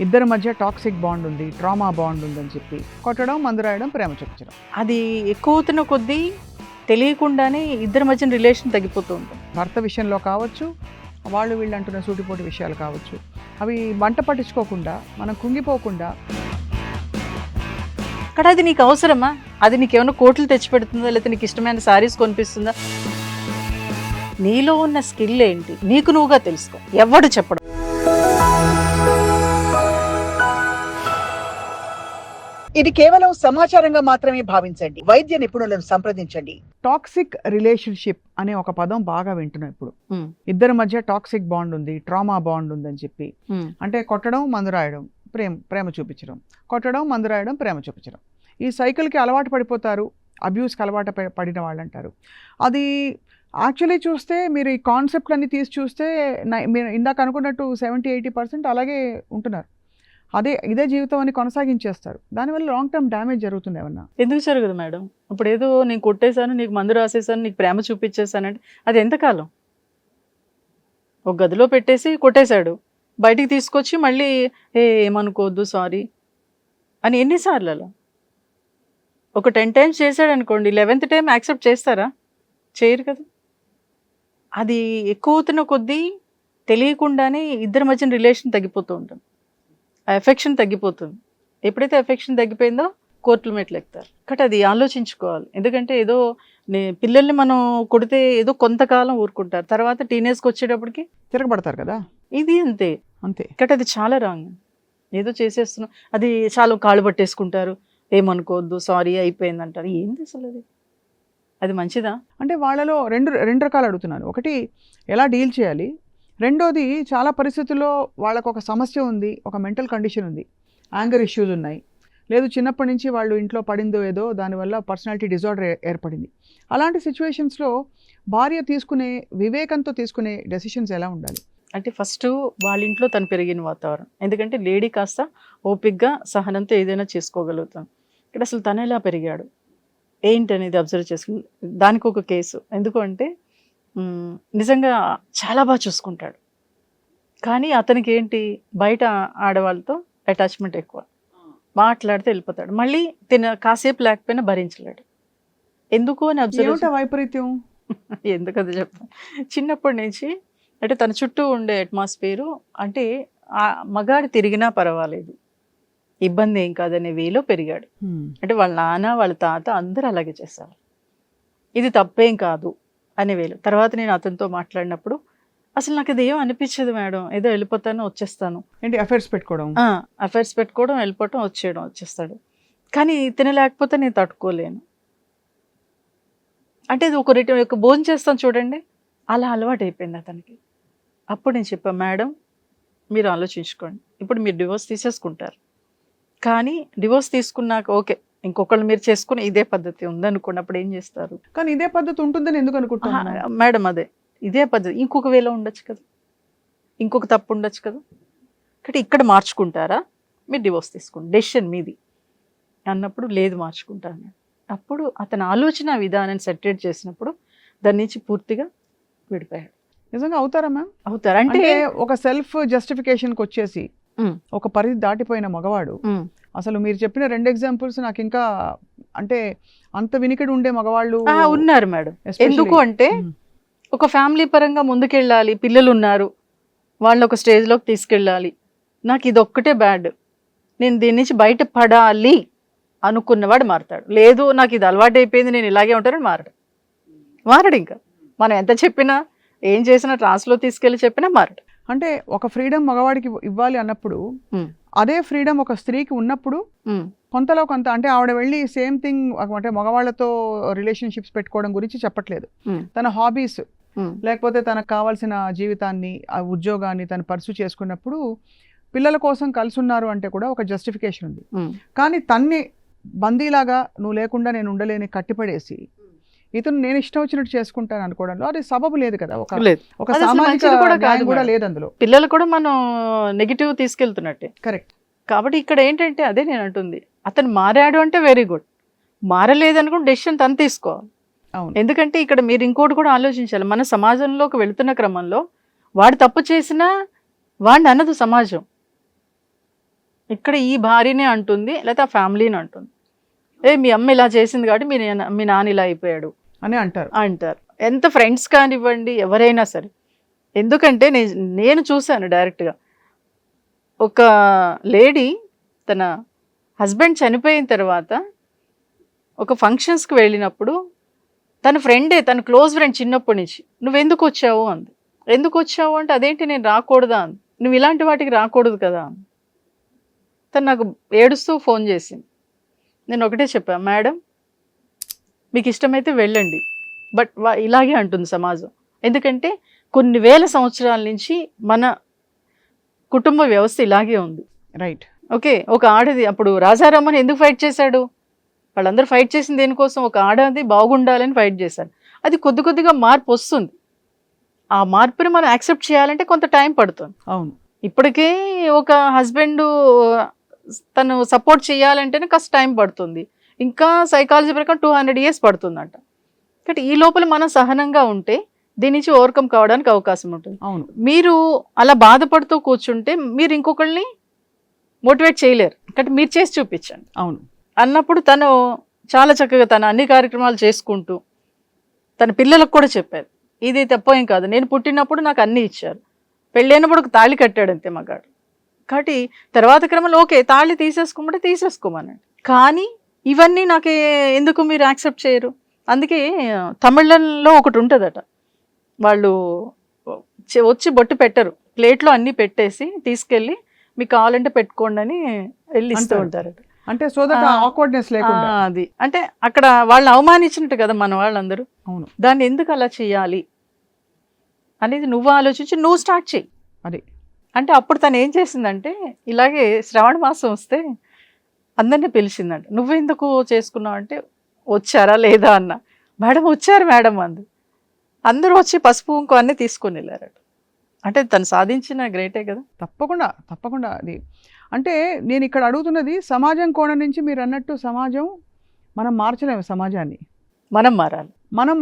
ఇద్దరి మధ్య toxic bond ఉంది, ట్రామా బాండ్ ఉందని చెప్పి కొట్టడం, మందు రాయడం, ప్రేమ చూపించడం. అది ఎక్కువ అవుతున్న కొద్దీ తెలియకుండానే ఇద్దరి మధ్యన రిలేషన్ తగ్గిపోతూ ఉంటుంది. భర్త విషయంలో కావచ్చు, వాళ్ళు వీళ్ళు అంటున్న సూటిపోటి విషయాలు కావచ్చు, అవి వంట పట్టించుకోకుండా మనం కుంగిపోకుండా. అక్కడ అది నీకు అవసరమా? అది నీకు ఏమైనా కోట్లు తెచ్చిపెడుతుందా, లేకపోతే నీకు ఇష్టమైన శారీస్ కొనిపిస్తుందా? నీలో ఉన్న స్కిల్ ఏంటి నీకు నువ్వుగా తెలుసుకో, ఎవడు చెప్పడం. ఇది కేవలం సమాచారంగా మాత్రమే భావించండి. వైద్య నిపుణులను సంప్రదించండి. టాక్సిక్ రిలేషన్షిప్ అనే ఒక పదం బాగా వింటున్నాం ఇప్పుడు. ఇద్దరి మధ్య టాక్సిక్ బాండ్ ఉంది, ట్రామా బాండ్ ఉందని చెప్పి, అంటే కొట్టడం, మందు రాయడం, ప్రేమ చూపించడం, కొట్టడం, మందు రాయడం, ప్రేమ చూపించడం. ఈ సైకిల్కి అలవాటు పడిపోతారు, అబ్యూస్కి అలవాటు పడిన వాళ్ళు అంటారు. అది యాక్చువల్లీ చూస్తే మీరు ఈ కాన్సెప్ట్లన్నీ తీసి చూస్తే మీరు ఇందాక అనుకున్నట్టు 70-80% అలాగే ఉంటున్నారు. ఇదే జీవితం అని కొనసాగించేస్తారు. దానివల్ల లాంగ్ టర్మ్ డ్యామేజ్ జరుగుతుంది. ఏమన్నా ఎందుకు జరగదు మేడం? ఇప్పుడు ఏదో నేను కొట్టేశాను, నీకు మందు రాసేసాను, నీకు ప్రేమ చూపించేసానంటే అది ఎంతకాలం? ఒక గదిలో పెట్టేసి కొట్టేశాడు, బయటికి తీసుకొచ్చి మళ్ళీ ఏమనుకోవద్దు సారీ అని ఎన్నిసార్లు అలా? ఒక 10 times చేశాడు అనుకోండి, 11th time యాక్సెప్ట్ చేస్తారా? చేయరు కదా. అది ఎక్కువ అవుతున్న కొద్దీ తెలియకుండానే ఇద్దరి మధ్యన రిలేషన్ తగ్గిపోతూ ఉంటుంది, ఆ ఎఫెక్షన్ తగ్గిపోతుంది. ఎప్పుడైతే ఎఫెక్షన్ తగ్గిపోయిందో కోర్టుల మెట్లు ఎక్కుతారు. కాబట్టి అది ఆలోచించుకోవాలి. ఎందుకంటే ఏదో పిల్లల్ని మనం కొడితే ఏదో కొంతకాలం ఊరుకుంటారు, తర్వాత టీనేజ్కి వచ్చేటప్పటికి తిరగబడతారు కదా. ఇది అంతే. కాబట్టి అది చాలా రాంగ్. ఏదో చేసేస్తున్నాం, అది చాలా కాళ్ళు పట్టేసుకుంటారు, ఏమనుకోవద్దు సారీ అయిపోయింది అంటారు. ఏంది అసలు అది మంచిదా? అంటే వాళ్ళలో రెండు రకాలు అడుగుతున్నాను. ఒకటి ఎలా డీల్ చేయాలి, రెండోది చాలా పరిస్థితుల్లో వాళ్ళకు ఒక సమస్య ఉంది, ఒక మెంటల్ కండిషన్ ఉంది, యాంగర్ ఇష్యూస్ ఉన్నాయి, లేదు చిన్నప్పటి నుంచి వాళ్ళు ఇంట్లో పడిందో ఏదో దానివల్ల పర్సనాలిటీ డిజార్డర్ ఏర్పడింది. అలాంటి సిచ్యువేషన్స్లో భార్య తీసుకునే వివేకంతో తీసుకునే డెసిషన్స్ ఎలా ఉండాలి? అంటే ఫస్ట్ వాళ్ళ ఇంట్లో తను పెరిగిన వాతావరణం. ఎందుకంటే లేడీ కాస్త ఓపిక్గా సహనంతో ఏదైనా చేసుకోగలుగుతాం. ఇక్కడ అసలు తను ఎలా పెరిగాడు ఏంటి అనేది అబ్జర్వ్ చేసుకుని దానికి ఒక కేసు. ఎందుకు అంటే నిజంగా చాలా బాగా చూసుకుంటాడు, కానీ అతనికి ఏంటి బయట ఆడవాళ్ళతో అటాచ్మెంట్ ఎక్కువ, మాట్లాడితే వెళ్ళిపోతాడు, మళ్ళీ కాసేపు లేకపోయినా భరించలేడు. ఎందుకు అని అబ్జర్వ్. వైపరీత్యం ఎందుకు అది చెప్తాను. చిన్నప్పటి నుంచి అంటే తన చుట్టూ ఉండే అట్మాస్ఫియరు అంటే మగాడు తిరిగినా పర్వాలేదు, ఇబ్బంది ఏం కాదనే వేలో పెరిగాడు. అంటే వాళ్ళ నాన్న వాళ్ళ తాత అందరూ అలాగే చేస్తారు, ఇది తప్పేం కాదు అనే వేలు. తర్వాత నేను అతనితో మాట్లాడినప్పుడు అసలు నాకు ఇది ఏం అనిపించదు మేడం, ఏదో వెళ్ళిపోతాను వచ్చేస్తాను. ఏంటి అఫైర్స్ పెట్టుకోవడం? అఫైర్స్ పెట్టుకోవడం, వెళ్ళిపోవడం, వచ్చేస్తాడు. కానీ తినలేకపోతే నేను తట్టుకోలేను. అంటే ఇది ఒక భోజనం చేస్తాను చూడండి, అలా అలవాటు అయిపోయింది అతనికి. అప్పుడు నేను చెప్పాను, మేడం మీరు ఆలోచించుకోండి, ఇప్పుడు మీరు డివోర్స్ తీసేసుకుంటారు, కానీ డివోర్స్ తీసుకున్నాక ఓకే ఇంకొకళ్ళు మీరు చేసుకుని ఇదే పద్ధతి ఉందనుకోండి, అప్పుడు ఏం చేస్తారు? కానీ ఇదే పద్ధతి ఉంటుందని ఎందుకు అనుకుంటున్నాను మేడం? అదే ఇదే పద్ధతి ఇంకొక వేలో ఉండొచ్చు కదా, ఇంకొక తప్పు ఉండొచ్చు కదా. కాబట్టి ఇక్కడ మార్చుకుంటారా, మీరు డివోర్స్ తీసుకోండి, డెసిషన్ మీది అన్నప్పుడు లేదు మార్చుకుంటాను. అప్పుడు అతని ఆలోచన విధానాన్ని సెటరేట్ చేసినప్పుడు దాని నుంచి పూర్తిగా విడిపోయాడు. నిజంగా అవుతారా మ్యామ్? అవుతారు. అంటే ఒక సెల్ఫ్ జస్టిఫికేషన్కి వచ్చేసి ఒక పరిధి దాటిపోయిన మగవాడు, అసలు మీరు చెప్పిన 2 ఎగ్జాంపుల్స్ నాకు ఇంకా అంటే అంత వినికిడి ఉండే మగవాళ్ళు ఉన్నారు మేడం. ఎందుకు అంటే ఒక ఫ్యామిలీ పరంగా ముందుకెళ్ళాలి, పిల్లలు ఉన్నారు, వాళ్ళని ఒక స్టేజ్లోకి తీసుకెళ్ళాలి, నాకు ఇది ఒక్కటే బ్యాడ్, నేను దీని నుంచి బయటపడాలి అనుకున్నవాడు మారుతాడు. లేదు నాకు ఇది అలవాటు అయిపోయింది నేను ఇలాగే ఉంటానని మారడు. ఇంకా మనం ఎంత చెప్పినా ఏం చేసినా ట్రాన్స్లో తీసుకెళ్ళి చెప్పినా మారడు. అంటే ఒక ఫ్రీడమ్ మగవాడికి ఇవ్వాలి అన్నప్పుడు అదే ఫ్రీడమ్ ఒక స్త్రీకి ఉన్నప్పుడు కొంతలో కొంత, అంటే ఆవిడ వెళ్ళి సేమ్ థింగ్ అంటే మగవాళ్ళతో రిలేషన్షిప్స్ పెట్టుకోవడం గురించి చెప్పట్లేదు, తన హాబీస్ లేకపోతే తనకు కావాల్సిన జీవితాన్ని, ఆ ఉద్యోగాన్ని తను పర్సూ చేసుకున్నప్పుడు పిల్లల కోసం కలిసి ఉన్నారు అంటే కూడా ఒక జస్టిఫికేషన్ ఉంది. కానీ తన్ని బందీలాగా నువ్వు లేకుండా నేను ఉండలేని కట్టిపడేసి ఇతను నేను ఇష్టం వచ్చినట్టు చేసుకుంటాను అనుకోవడంలో అది సబబు లేదు కదా. ఒక సామాజిక కూడా లేదు అందులో. పిల్లలు కూడా మనం నెగిటివ్ తీసుకెళ్తున్నట్టే. కరెక్ట్. కాబట్టి ఇక్కడ ఏంటంటే అదే నేను అంటుంది, అతను మారాడు అంటే వెరీ గుడ్, మారలేదనుకుంటే డెసిషన్ తను తీసుకోవాలి. ఎందుకంటే ఇక్కడ మీరు ఇంకోటి కూడా ఆలోచించాలి, మన సమాజంలోకి వెళుతున్న క్రమంలో వాడు తప్పు చేసినా వాడిని అన్నది సమాజం, ఇక్కడ ఈ భార్యనే అంటుంది, లేకపోతే ఆ ఫ్యామిలీని అంటుంది, మీ అమ్మ ఇలా చేసింది కాబట్టి మీ నాన్న ఇలా అయిపోయాడు అని అంటారు. ఎంత ఫ్రెండ్స్ కానివ్వండి ఎవరైనా సరే. ఎందుకంటే నేను చూశాను డైరెక్ట్గా ఒక లేడీ తన హస్బెండ్ చనిపోయిన తర్వాత ఒక ఫంక్షన్స్కి వెళ్ళినప్పుడు తన ఫ్రెండే, తన క్లోజ్ ఫ్రెండ్ చిన్నప్పటి నుంచి, నువ్వెందుకు వచ్చావు అంది. ఎందుకు వచ్చావు అంటే అదేంటి నేను రాకూడదా అంది. నువ్వు ఇలాంటి వాటికి రాకూడదు కదా అంది. తను నాకు ఏడుస్తూ ఫోన్ చేసింది. నేను ఒకటే చెప్పాను, మేడం మీకు ఇష్టమైతే వెళ్ళండి, బట్ ఇలాగే అంటుంది సమాజం. ఎందుకంటే కొన్ని వేల సంవత్సరాల నుంచి మన కుటుంబ వ్యవస్థ ఇలాగే ఉంది. రైట్. ఓకే, ఒక ఆడది అప్పుడు రాజారామని ఎందుకు ఫైట్ చేశాడు? వాళ్ళందరూ ఫైట్ చేసింది దేనికోసం? ఒక ఆడది బాగుండాలని ఫైట్ చేశారు. అది కొద్దిగా మార్పు వస్తుంది. ఆ మార్పుని మనం యాక్సెప్ట్ చేయాలంటే కొంత టైం పడుతుంది. అవును. ఇప్పటికే ఒక హస్బెండ్ తను సపోర్ట్ చేయాలంటేనే కాస్త టైం పడుతుంది. ఇంకా సైకాలజీ ప్రకారం 200 years పడుతుందంట. కాబట్టి ఈ లోపల మనం సహనంగా ఉంటే దీని నుంచి ఓవర్కమ్ కావడానికి అవకాశం ఉంటుంది. అవును. మీరు అలా బాధపడుతూ కూర్చుంటే మీరు ఇంకొకళ్ళని మోటివేట్ చేయలేరు. కాబట్టి మీరు చేసి చూపించండి. అవును. అన్నప్పుడు తను చాలా చక్కగా తన అన్ని కార్యక్రమాలు చేసుకుంటూ తన పిల్లలకు కూడా చెప్పారు, ఇది తప్పేం కాదు, నేను పుట్టినప్పుడు నాకు అన్నీ ఇచ్చారు, పెళ్ళైనప్పుడు ఒక తాళి కట్టాడు అంతే మగాడు. కాబట్టి తర్వాత క్రమంలో ఓకే తాళి తీసేసుకోమంటే తీసేసుకోమనండి, కానీ ఇవన్నీ నాకు ఎందుకు మీరు యాక్సెప్ట్ చేయరు? అందుకే తమిళంలో ఒకటి ఉంటుందట, వాళ్ళు వచ్చి బొట్టు పెట్టరు, ప్లేట్లో అన్నీ పెట్టేసి తీసుకెళ్ళి మీకు కావాలంటే పెట్టుకోండి అని వెళ్ళి ఇస్తూ ఉంటారట. అంటే సో దట్ ఆక్వర్డ్నెస్ లేకుండా. అది అంటే అక్కడ వాళ్ళని అవమానించినట్టు కదా మన వాళ్ళందరూ. అవును. దాన్ని ఎందుకు అలా చేయాలి అనేది నువ్వు ఆలోచించి నువ్వు స్టార్ట్ చేయి. అది అంటే అప్పుడు తను ఏం చేసిందంటే ఇలాగే శ్రావణ మాసం వస్తే అందరినీ పిలిచిందంట. నువ్వెందుకు చేసుకున్నావు అంటే వచ్చారా లేదా అన్న. మేడం వచ్చారు మేడం అంది. అందరూ వచ్చి పసుపు కుంకుమ అన్నీ తీసుకొని వెళ్ళారట. అంటే తను సాధించిన గ్రేటే కదా. తప్పకుండా అది అంటే నేను ఇక్కడ అడుగుతున్నది సమాజం కోణం నుంచి. మీరు అన్నట్టు సమాజం మనం మార్చలేము, సమాజాన్ని మనం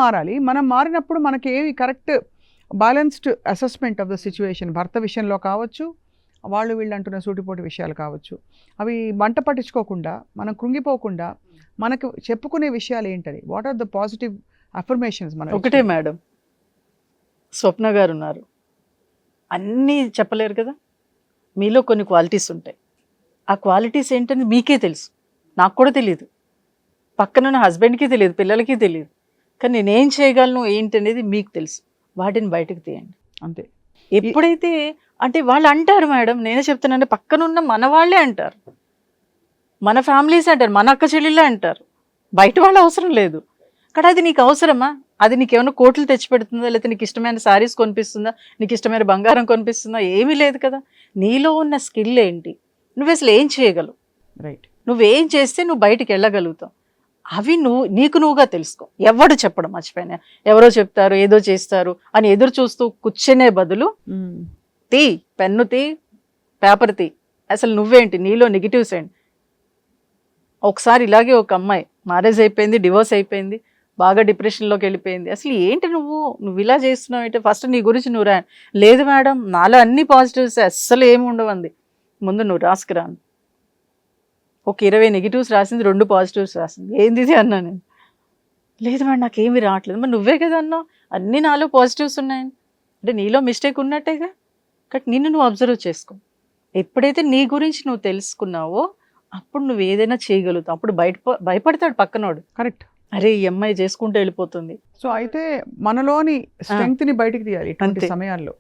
మారాలి. మనం మారినప్పుడు మనకి ఏమి correct balanced assessment of the situation, భర్త విషయంలో కావచ్చు, వాళ్ళు వీళ్ళు అంటున్న సూటిపోటి విషయాలు కావచ్చు, అవి మంట పట్టించుకోకుండా మనం కృంగిపోకుండా మనకు చెప్పుకునే విషయాలు ఏంటని, what are the positive affirmations. మన ఒకటే మేడం, స్వప్న గారు ఉన్నారు, అన్నీ చెప్పలేరు కదా, మీలో కొన్ని క్వాలిటీస్ ఉంటాయి. ఆ క్వాలిటీస్ ఏంటని మీకే తెలుసు, నాకు కూడా తెలియదు, పక్కనున్న హస్బెండ్కి తెలియదు, పిల్లలకి తెలియదు, కానీ నేనేం చేయగలను ఏంటనేది మీకు తెలుసు. వాటిని బయటకు తీయండి అంతే. ఎప్పుడైతే అంటే వాళ్ళు అంటారు మేడం, నేనే చెప్తున్నాను, పక్కనున్న మన వాళ్ళే అంటారు, మన ఫ్యామిలీస్ అంటారు, మన అక్క చెల్లెళ్ళే అంటారు, బయట వాళ్ళు అవసరం లేదు. కానీ అది నీకు అవసరమా? అది నీకు ఏమైనా కోట్లు తెచ్చిపెడుతుందా? లేకపోతే నీకు ఇష్టమైన శారీస్ కొనిపిస్తుందా? నీకు ఇష్టమైన బంగారం కొనిపిస్తుందా? ఏమీ లేదు కదా. నీలో ఉన్న స్కిల్ ఏంటి, నువ్వు అసలు ఏం చేయగలవు, రైట్, నువ్వేం చేస్తే నువ్వు బయటికి వెళ్ళగలుగుతావు, అవి నీకు నువ్వుగా తెలుసుకో. ఎవడు చెప్పడం మర్చిపోయినా, ఎవరో చెప్తారు ఏదో చేస్తారు అని ఎదురు చూస్తూ కూర్చునే బదులు పెన్ను తీ, పేపర్ తీ, అసలు నువ్వేంటి, నీలో నెగిటివ్స్ ఏంటి. ఒకసారి ఇలాగే ఒక అమ్మాయి మ్యారేజ్ అయిపోయింది, డివోర్స్ అయిపోయింది, బాగా డిప్రెషన్లోకి వెళ్ళిపోయింది. అసలు ఏంటి నువ్వు ఇలా చేస్తున్నావు అంటే, ఫస్ట్ నీ గురించి నువ్వు లేదు మేడం నాలో అన్ని పాజిటివ్స్ అస్సలు ఏమి ఉండవంది. ముందు నువ్వు రాసుకురాను. ఒక 20 నెగిటివ్స్ రాసింది, 2 పాజిటివ్స్ రాసింది. ఏంది ఇది అన్నా నేను. లేదు మేడం నాకేమీ రావట్లేదు. మరి నువ్వే కదా అన్నావు అన్నీ నాలో పాజిటివ్స్ ఉన్నాయని. అంటే నీలో మిస్టేక్ ఉన్నట్టేగా. కాబట్టి నిన్ను నువ్వు అబ్జర్వ్ చేసుకో. ఎప్పుడైతే నీ గురించి నువ్వు తెలుసుకున్నావో అప్పుడు నువ్వు ఏదైనా చేయగలుగుతావు. అప్పుడు భయపడతాడు పక్కనోడు. కరెక్ట్. అరే ఈ అమ్మాయి చేసుకుంటూ వెళ్ళిపోతుంది. సో అయితే మనలోని స్ట్రెంగ్త్ ని బయటికి తీయాలి ఇటువంటి సమయాల్లో.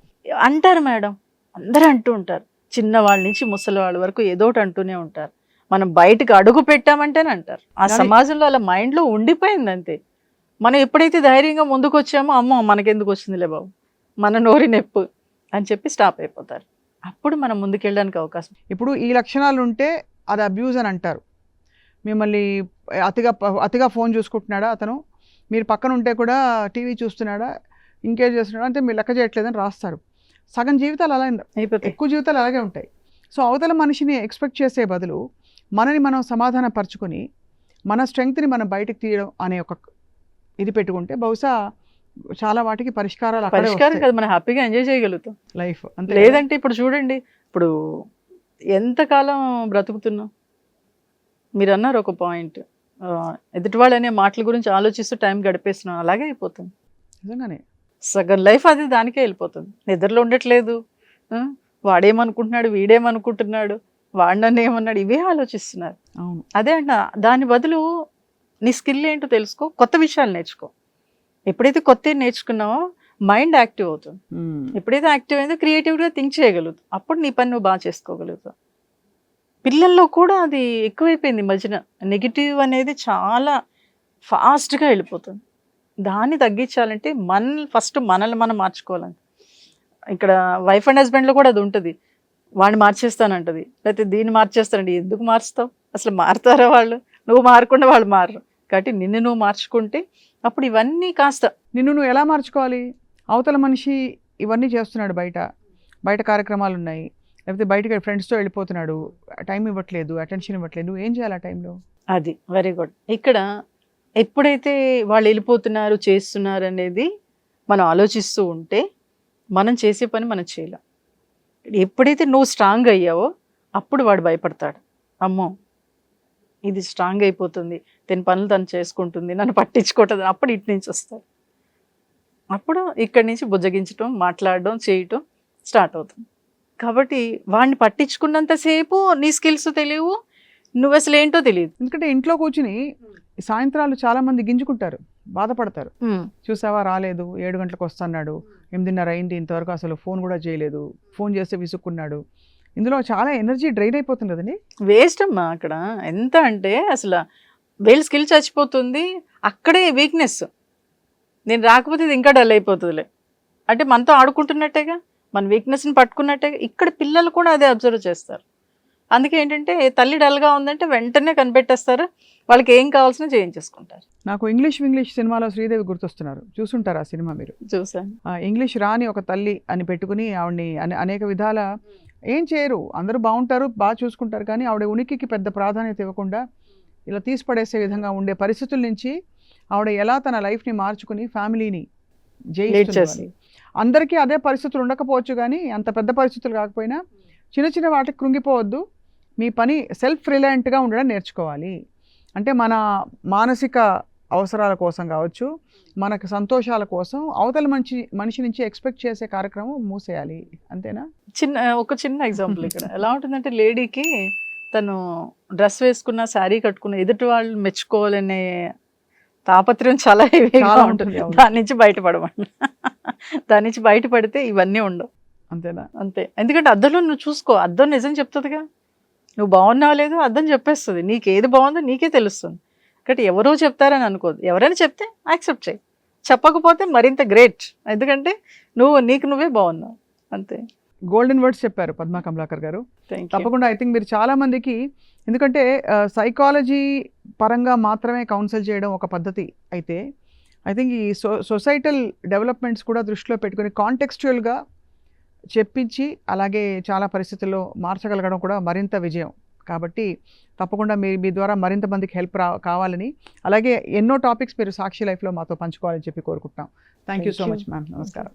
అంటారు మేడం, అందరూ అంటూ ఉంటారు, చిన్నవాళ్ళ నుంచి ముసలి వాళ్ళ వరకు ఏదోటి అంటూనే ఉంటారు. మనం బయటకు అడుగు పెట్టామంటేనే అంటారు. ఆ సమాజంలో అలా మైండ్లో ఉండిపోయింది అంతే. మనం ఎప్పుడైతే ధైర్యంగా ముందుకు వచ్చామో అమ్మో మనకెందుకు వచ్చిందిలే బాబు, మన నోరి నొప్పు అని చెప్పి స్టాప్ అయిపోతారు. అప్పుడు మనం ముందుకెళ్ళడానికి అవకాశం. ఇప్పుడు ఈ లక్షణాలు ఉంటే అది అబ్యూజ్ అని అంటారు. మిమ్మల్ని అతిగా ఫోన్ చూసుకుంటున్నాడా అతను, మీరు పక్కన ఉంటే కూడా టీవీ చూస్తున్నాడా, ఇంకేం చేస్తున్నాడా అంటే మీరు లెక్క చేయట్లేదని రాస్తారు. సగం జీవితాలు అలా అయిపోతాయి, ఎక్కువ జీవితాలు అలాగే ఉంటాయి. సో అవతల మనిషిని ఎక్స్పెక్ట్ చేసే బదులు మనని మనం సమాధానపరచుకొని మన స్ట్రెంగ్త్ని మనం బయటకు తీయడం అనే ఒక ఇది పెట్టుకుంటే బహుశా చాలా వాటికి పరిష్కారం కదా, మనం హ్యాపీగా ఎంజాయ్ చేయగలుగుతాం లైఫ్. లేదంటే ఇప్పుడు చూడండి, ఇప్పుడు ఎంతకాలం బ్రతుకుతున్నాం? మీరు అన్నారు ఒక పాయింట్, ఎదుటి వాళ్ళు అనే మాటల గురించి ఆలోచిస్తూ టైం గడిపేస్తున్నాం. అలాగే అయిపోతుంది నిజంగానే. సగం లైఫ్ అది దానికే వెళ్ళిపోతుంది. నిద్రలో ఉండట్లేదు, వాడేమనుకుంటున్నాడు, వీడేమనుకుంటున్నాడు, వాడు నన్ను ఏమన్నాడు, ఇవే ఆలోచిస్తున్నారు. అవును. అదే అంట, దాని బదులు నీ స్కిల్ ఏంటో తెలుసుకో, కొత్త విషయాలు నేర్చుకో. ఎప్పుడైతే కొత్త నేర్చుకున్నావో మైండ్ యాక్టివ్ అవుతుంది. ఎప్పుడైతే యాక్టివ్ అయిందో క్రియేటివ్గా థింక్ చేయగలుగుతావు. అప్పుడు నీ పని నువ్వు బాగా చేసుకోగలుగుతావు. పిల్లల్లో కూడా అది ఎక్కువైపోయింది మధ్యన. నెగిటివ్ అనేది చాలా ఫాస్ట్గా వెళ్ళిపోతుంది. దాన్ని తగ్గించాలంటే ఫస్ట్ మనల్ని మనం మార్చుకోవాలంట. ఇక్కడ వైఫ్ అండ్ హస్బెండ్లో కూడా అది ఉంటుంది. వాడిని మార్చేస్తానంటది, లేకపోతే దీన్ని మార్చేస్తానండి. ఎందుకు మారుస్తావు? అసలు మారుతారా వాళ్ళు? నువ్వు మారకుండా వాళ్ళు మారరు. కాబట్టి నిన్ను నువ్వు మార్చుకుంటే అప్పుడు ఇవన్నీ కాస్త నిన్ను నువ్వు ఎలా మార్చుకోవాలి? అవతల మనిషి ఇవన్నీ చేస్తున్నాడు, బయట కార్యక్రమాలు ఉన్నాయి, లేకపోతే బయటకి ఫ్రెండ్స్తో వెళ్ళిపోతున్నాడు, టైం ఇవ్వట్లేదు, అటెన్షన్ ఇవ్వట్లేదు, నువ్వు ఏం చేయాలి ఆ టైంలో? అది వెరీ గుడ్. ఇక్కడ ఎప్పుడైతే వాళ్ళు వెళ్ళిపోతున్నారు, చేస్తున్నారు అనేది మనం ఆలోచిస్తూ ఉంటే మనం చేసే పని మనం చేయలేం. ఎప్పుడైతే నువ్వు స్ట్రాంగ్ అయ్యావో అప్పుడు వాడు భయపడతాడు. అమ్మో ఇది స్ట్రాంగ్ అయిపోతుంది, తన పనులు తను చేసుకుంటుంది, నన్ను పట్టించుకోవట్లేదు. అప్పుడు ఇటు నుంచి వస్తారు. అప్పుడు ఇక్కడి నుంచి బుజ్జగించడం, మాట్లాడడం, చేయటం స్టార్ట్ అవుతుంది. కాబట్టి వాడిని పట్టించుకున్నంతసేపు నీ స్కిల్స్ తెలియవు, నువ్వు అసలు ఏంటో తెలియదు. ఎందుకంటే ఇంట్లో కూర్చుని సాయంత్రాలు చాలా మంది గింజుకుంటారు, బాధపడతారు. చూసావా రాలేదు, 7 గంటలకు వస్తున్నాడు, 8:30 అయింది, ఇంతవరకు అసలు ఫోన్ కూడా చేయలేదు, ఫోన్ చేస్తే విసుక్కున్నాడు. ఇందులో చాలా ఎనర్జీ డ్రైన్ అయిపోతుంది కదండి. వేస్ట్ అమ్మా. అక్కడ ఎంత అంటే అసలు వీళ్ళ స్కిల్ చచ్చిపోతుంది, అక్కడే వీక్నెస్. నేను రాకపోతే ఇది ఇంకా డల్ అయిపోతుందిలే అంటే మనతో ఆడుకుంటున్నట్టేగా, మన వీక్నెస్ని పట్టుకున్నట్టేగా. ఇక్కడ పిల్లలు కూడా అదే అబ్జర్వ్ చేస్తారు. అందుకే ఏంటంటే తల్లి డల్గా ఉందంటే వెంటనే కనిపెట్టేస్తారు, వాళ్ళకి ఏం కావాల్సిన చేయించేసుకుంటారు. నాకు ఇంగ్లీష్ సినిమాలో శ్రీదేవి గుర్తొస్తున్నారు, చూసుంటారు ఆ సినిమా మీరు? చూసాను. ఇంగ్లీష్ రాని ఒక తల్లి అని పెట్టుకుని ఆవిడ్ని అనేక విధాల ఏం చేయరు, అందరూ బాగుంటారు, బాగా చూసుకుంటారు, కానీ ఆవిడ ఉనికికి పెద్ద ప్రాధాన్యత ఇవ్వకుండా ఇలా తీసి పడేసే విధంగా ఉండే పరిస్థితుల నుంచి ఆవిడ ఎలా తన లైఫ్ని మార్చుకుని ఫ్యామిలీని జయించేసి. అందరికీ అదే పరిస్థితులు ఉండకపోవచ్చు, కానీ అంత పెద్ద పరిస్థితులు కాకపోయినా చిన్న వాటికి కృంగిపోవద్దు, మీ పని సెల్ఫ్ రిలయంట్గా ఉండడం నేర్చుకోవాలి. అంటే మన మానసిక అవసరాల కోసం కావచ్చు, మనకు సంతోషాల కోసం అవతల మనిషి నుంచి ఎక్స్పెక్ట్ చేసే కార్యక్రమం మూసేయాలి. అంతేనా? ఒక చిన్న ఎగ్జాంపుల్ ఇక్కడ ఎలా ఉంటుందంటే, లేడీకి తను డ్రెస్ వేసుకున్న, శారీ కట్టుకున్న ఎదుటి వాళ్ళు మెచ్చుకోవాలనే తాపత్రయం చాలా ఉంటుంది. దాని నుంచి బయటపడమండి. దాని నుంచి బయటపడితే ఇవన్నీ ఉండవు. అంతేనా? అంతే. ఎందుకంటే అద్దంలో నువ్వు చూసుకో, అద్దం నిజం చెప్తుందిగా. నువ్వు బాగున్నావు లేదు అద్దం చెప్పేస్తుంది, నీకు ఏది బాగుందో నీకే తెలుస్తుంది. కాబట్టి ఎవరో చెప్తారని అనుకోదు, ఎవరైనా చెప్తే యాక్సెప్ట్ చేయి, చెప్పకపోతే మరింత గ్రేట్. ఎందుకంటే నీకు నువ్వే బాగున్నావు. అంతే. గోల్డెన్ వర్డ్స్ చెప్పారు పద్మా కమలాకర్ గారు. తప్పకుండా ఐ థింక్ మీరు చాలా మందికి, ఎందుకంటే సైకాలజీ పరంగా మాత్రమే కౌన్సిల్ చేయడం ఒక పద్ధతి అయితే, ఐ థింక్ ఈ సొసైటల్ డెవలప్మెంట్స్ కూడా దృష్టిలో పెట్టుకుని కాంటెక్స్చువల్గా చెప్పించి అలాగే చాలా పరిస్థితుల్లో మార్చగలగడం కూడా మరింత విజయం. కాబట్టి తప్పకుండా మీ ద్వారా మరింత మందికి హెల్ప్ కావాలని, అలాగే ఎన్నో టాపిక్స్ మీరు సాక్షి లైఫ్లో మాతో పంచుకోవాలని చెప్పి కోరుకుంటున్నాం. Thank you so much ma'am. నమస్కారం.